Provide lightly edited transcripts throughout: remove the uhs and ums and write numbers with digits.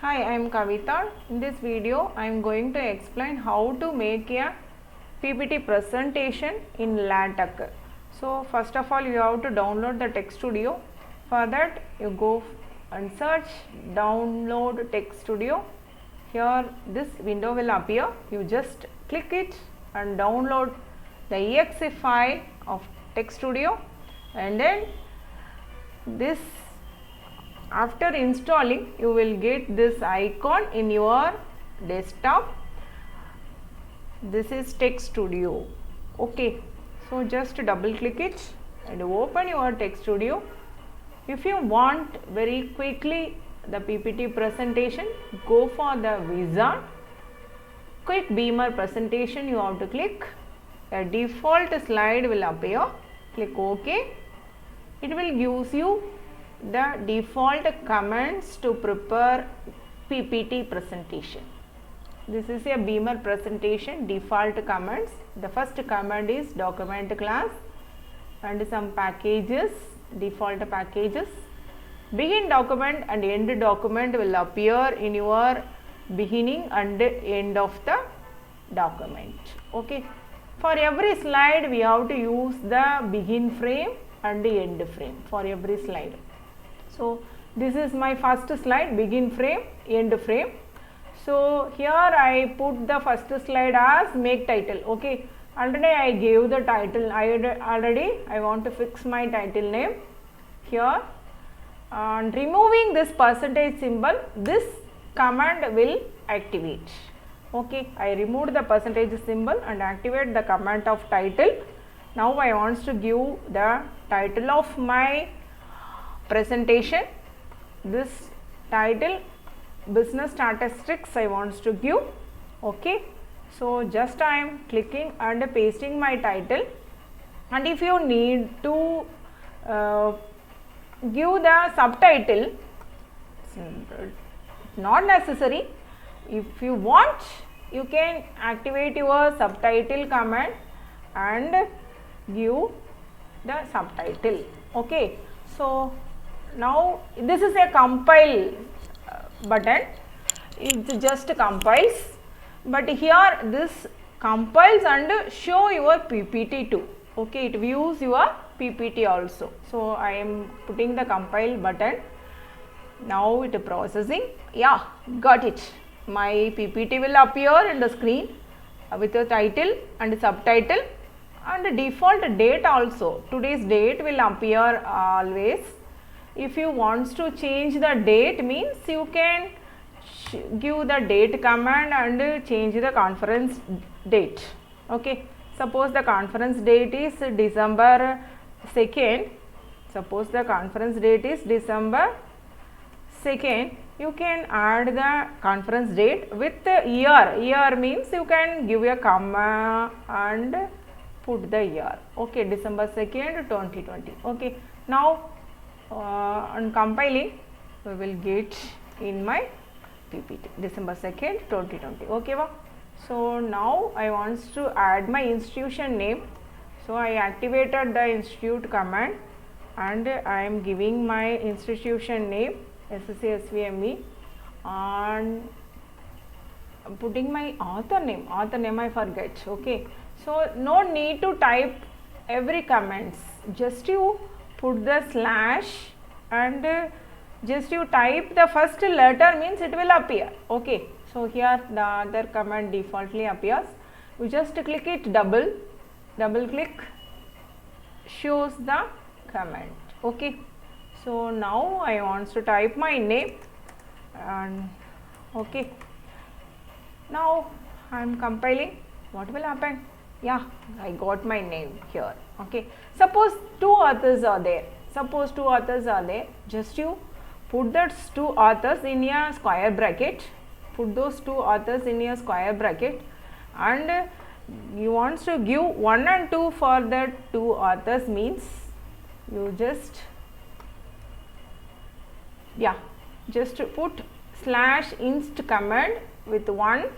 Hi, I am Kavita. In this video, I am going to explain how to make a PPT presentation in LaTeX. So, first of all, you have to download the Text Studio. For that, you go and search download Text Studio. Here, this window will appear. You just click it and download the exe file of Text Studio, and then this after installing you will get this icon in your desktop. This is Text Studio. Okay, so just double click it and open your Text Studio. If you want very quickly the PPT presentation, go for the wizard. Quick beamer presentation you have to click. A default slide will appear. Click OK. It will give you the default commands to prepare PPT presentation. This is a beamer presentation default commands. The first command is document class and some packages, default packages. Begin document and end document will appear in your beginning and end of the document. Okay. For every slide we have to use the begin frame and the end frame for every slide. So, this is my first slide, begin frame, end frame. So, here I put the first slide as make title. Okay, already I gave the title. I want to fix my title name here, and removing this percentage symbol, this command will activate. Okay, I removed the percentage symbol and activate the command of title. Now I want to give the title of my presentation. This title business statistics I want to give. Okay, so just I am clicking and pasting my title, and if you need to give the subtitle, not necessary. If you want, you can activate your subtitle command and give the subtitle. Okay, so now this is a compile button. It just compiles, but here this compiles and show your PPT too. Okay, it views your PPT also. So I am putting the compile button. Now it is processing. Yeah, got it. My PPT will appear in the screen with the title and subtitle and default date also. Today's date will appear always. If you want to change the date, means you can give the date command and change the conference date. Okay, suppose the conference date is December 2nd. Suppose the conference date is December 2nd. You can add the conference date with the year. Year means you can give a comma and put the year. Okay, December 2nd, 2020. Okay, now on compiling, we will get in my PPT December 2nd, 2020. Okay, so now I want to add my institution name. So I activated the institute command and I am giving my institution name SSC SVME, and putting my author name I forget. Okay, so no need to type every comments, just you put the slash and just you type the first letter, means it will appear. Okay, so here the other command defaultly appears. You just click it, double click, shows the command. Okay, so now I want to type my name, and okay, now I am compiling. What will happen? Yeah, I got my name here. Okay, suppose two authors are there. Just you put those two authors in a square bracket. And you want to give 1 and 2 for the two authors, means you just put slash inst command with 1,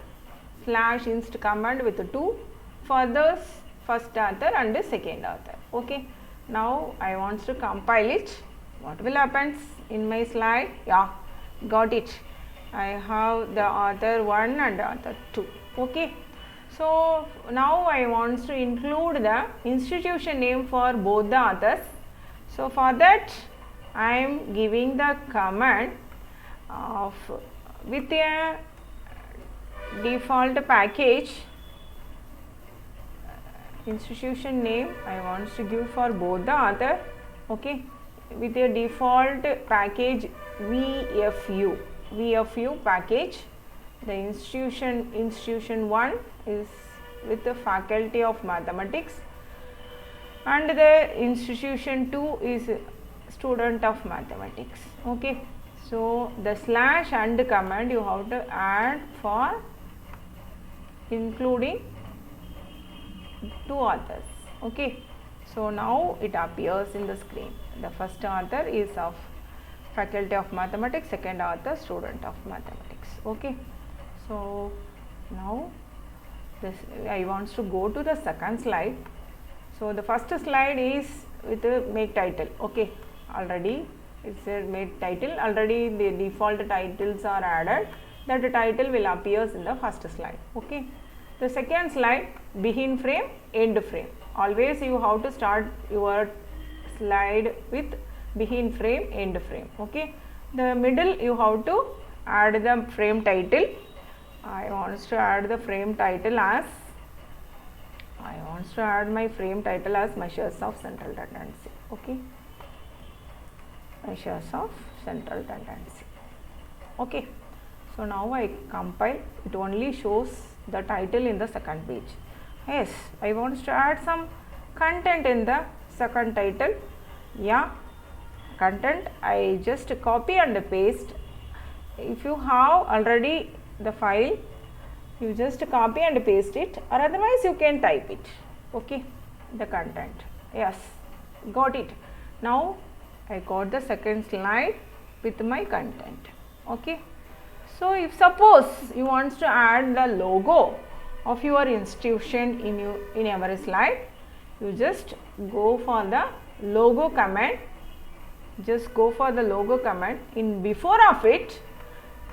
slash inst command with 2 for the first author and the second author. Okay, now I want to compile it. What will happen in my slide? Yeah, got it. I have the author 1 and author 2. Okay. So now I want to include the institution name for both the authors. So for that I am giving the command of with a default package institution name I want to give for both the author. Okay, with a default package VFU package. The institution 1 is with the Faculty of Mathematics and the institution 2 is student of mathematics. Okay, so the slash and command you have to add for including two authors. Okay, so now it appears in the screen. The first author is of Faculty of Mathematics, second author student of mathematics. Okay, so now this I want to go to the second slide. So the first slide is with the make title. Okay, already it's a made title, already the default titles are added. That title will appear in the first slide. Okay, the second slide, begin frame, end frame. Always you have to start your slide with begin frame, end frame. Okay, the middle you have to add the frame title. I want to add the frame title as my frame title as measures of central tendency. Okay, measures of central tendency. Okay, so now I compile. It only shows the title in the second page. Yes, I want to add some content in the second title. Yeah, content I just copy and paste. If you have already the file, you just copy and paste it, or otherwise you can type it. Okay, the content. Yes, got it. Now I got the second slide with my content. Okay, so if suppose you want to add the logo of your institution in every slide, you just go for the logo command. Just go for the logo command. In before of it,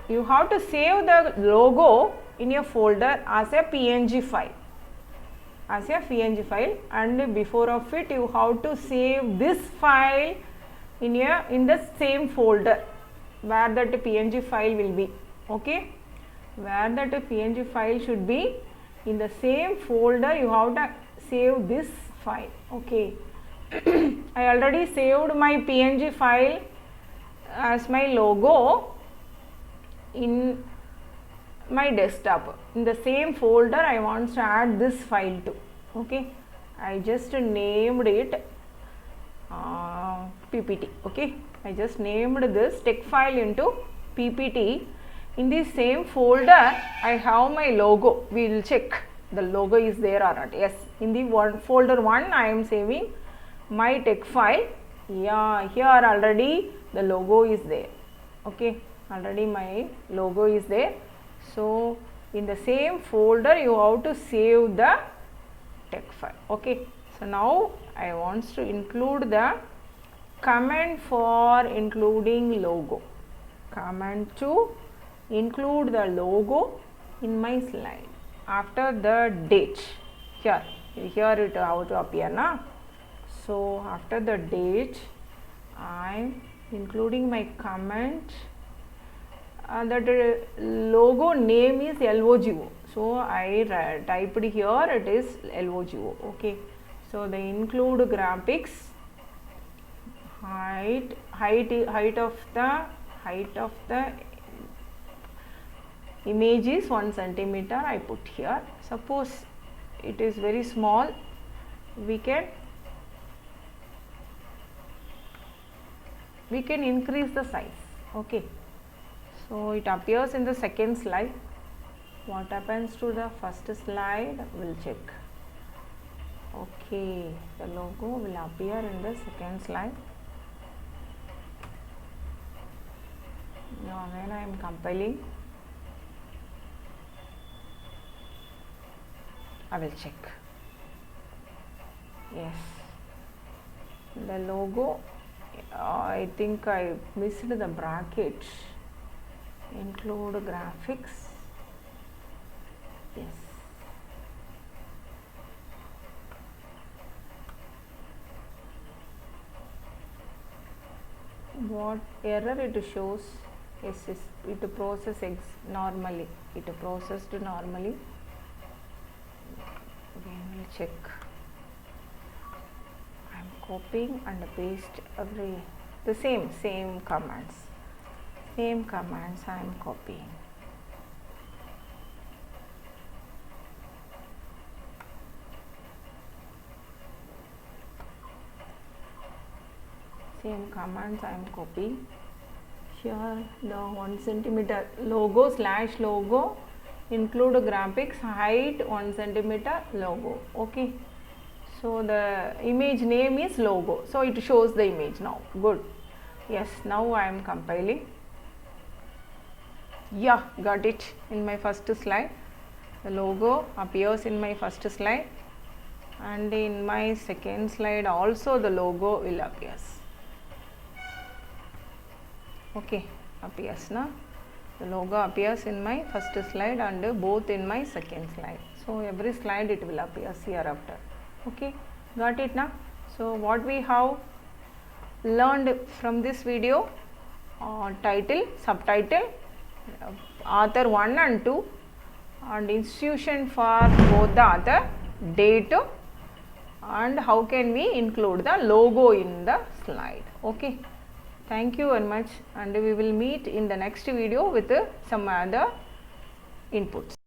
you have to save the logo in your folder as a PNG file. And before of it, you have to save this file in the same folder where that PNG file will be. Okay, where that PNG file should be, in the same folder you have to save this file. Okay, I already saved my PNG file as my logo in my desktop. In the same folder I want to add this file too. Okay, I just named it PPT. Okay, I just named this text file into PPT. In the same folder I have my logo. We will check the logo is there or not. Yes, in the folder 1 I am saving my text file. Yeah, here already the logo is there. Okay, already my logo is there. So in the same folder you have to save the text file. Okay, so now I want to include the command for including logo. Command to include the logo in my slide after the date. Here it how to appear na. So after the date I am including my comment. That logo name is LOGO. So I typed here it is LOGO. Okay, so they include graphics, height of the image is 1 centimeter. I put here. Suppose it is very small, we can increase the size. Okay, so it appears in the second slide. What happens to the first slide? We'll check. Okay, the logo will appear in the second slide. Now when I am compiling, I will check. Yes, the logo, I think I missed the bracket. include graphics. Yes. What error it shows? Yes, it processes normally. It processed normally. Again, we'll check. I'm copying and paste the same commands. Same commands I am copying. Same commands I am copying. Here the 1 centimeter logo / logo, include graphics, height 1 centimeter logo. Okay. So the image name is logo. So it shows the image now. Good. Yes, now I am compiling. Yeah, got it in my first slide. The logo appears in my first slide, and in my second slide also the logo will appear. Okay, appears now. The logo appears in my first slide and both in my second slide. So every slide it will appear hereafter. Okay, got it now. So what we have learned from this video: title, subtitle, author 1 and 2, and institution for both the author, date, and how can we include the logo in the slide. Okay, thank you very much, and we will meet in the next video with some other inputs.